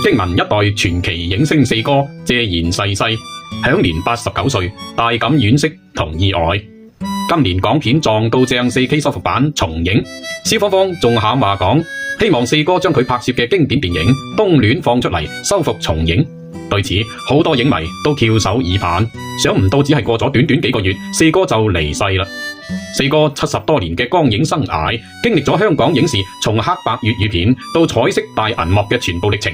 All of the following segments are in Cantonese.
驚聞一代傳奇影星四哥謝賢逝世，享年89歲，大感惋惜同意外。今年港片撞到正 4K 修復版重映，蕭芳芳仲喊話講，希望四哥將佢拍攝嘅經典電影《冬戀》放出嚟修復重映。對此，好多影迷都翹首以盼，想唔到只係過咗短短幾個月，四哥就離世啦。四哥70多年嘅光影生涯，經歷咗香港影視從黑白粵語片到彩色大銀幕嘅全部歷程。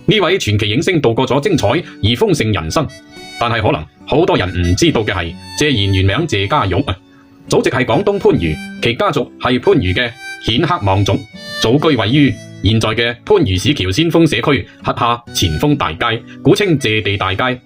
呢位傳奇影星度過咗精彩而豐盛人生，但係可能好多人唔知道嘅係，謝賢原名謝家玉，祖籍係廣東番禺，其家族係番禺嘅顯赫望族，祖居位於現在嘅番禺市橋先鋒社區轄下前鋒大街，古稱謝地大街。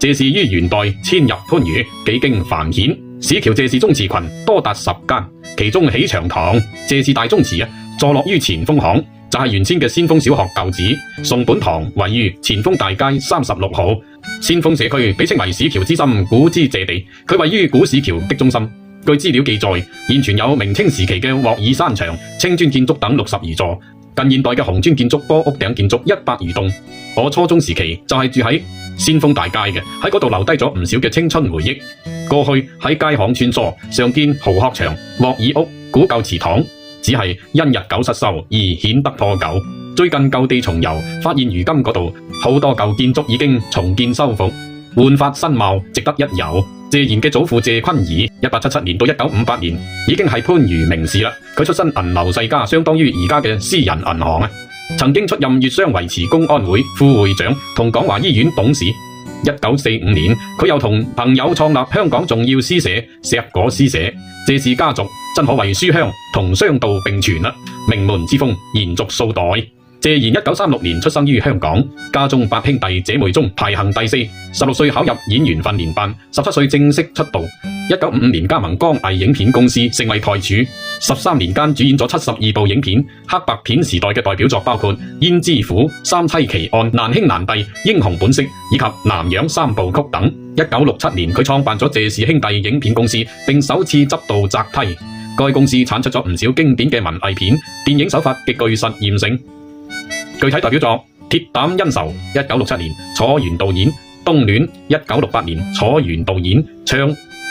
謝氏於元代遷入番禺，幾經繁衍，市橋謝氏宗祠群多達10間，其中喜祥堂謝氏大宗祠坐落於前鋒巷，就係原先嘅先鋒小學舊址。崇本堂位於前鋒大街36號。先鋒社區被稱為市橋之心，古之謝地，佢位於古市橋的中心。據資料記載，現存有明清時期嘅鑊耳山牆、青磚建築等60餘座，近現代嘅紅磚建築、波屋頂建築100餘棟。我初中時期就係住喺先鋒大街嘅，喺嗰度留低咗唔少嘅青春回憶。過去喺街巷穿梭，常見蠔殼牆、鑊耳屋、古舊祠堂，只係因日久失修而顯得破舊。最近舊地重遊，發現如今嗰度好多舊建築已經重建修復，煥發新貌，值得一遊。謝賢嘅祖父謝坤儀，1877年到1958年已經係番禺名士啦。佢出身銀流世家，相當於而家嘅私人銀行。曾經出任粵商維持公安會副會長同廣華醫院董事。1945年，佢又同朋友創立香港重要詩社碩果詩社。謝氏家族真可謂書香同商道並存啦，名門之風延續數代。謝賢1936年出生於香港，家中8兄弟姐妹中排行第4。16歲考入演員訓練班，17歲正式出道。1955年加盟光藝影片公司，成為台柱。13年間主演咗72部影片，黑白片時代嘅代表作包括《胭脂虎》、《三妻奇案》、《難兄難弟》、《英雄本色》以及《南洋3部曲》等。1967年，佢創辦咗謝氏兄弟影片公司，並首次執導《擇梯》。該公司產出咗唔少經典嘅文藝片，電影手法極具實驗性。具體代表作《鐵膽恩仇》1967年，楚原導演；《冬戀》1968年，楚原導演；《唱》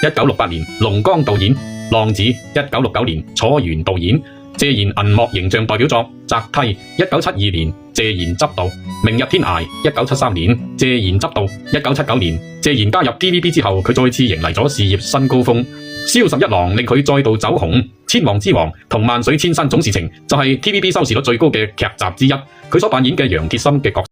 1968年，龍剛導演；《浪子》1969年，楚原導演。謝賢銀幕形象代表作《擇梯》1972年，謝賢執導；《明日天涯》1973年，謝賢執導；1979年，謝賢加入 TVB 之後，佢再次迎嚟咗事業新高峰。蕭十一郎令佢再度走紅，《千王之王》同《萬水千山總是情》就係 TVB 收視率最高嘅劇集之一。佢所扮演嘅楊鐵心嘅角色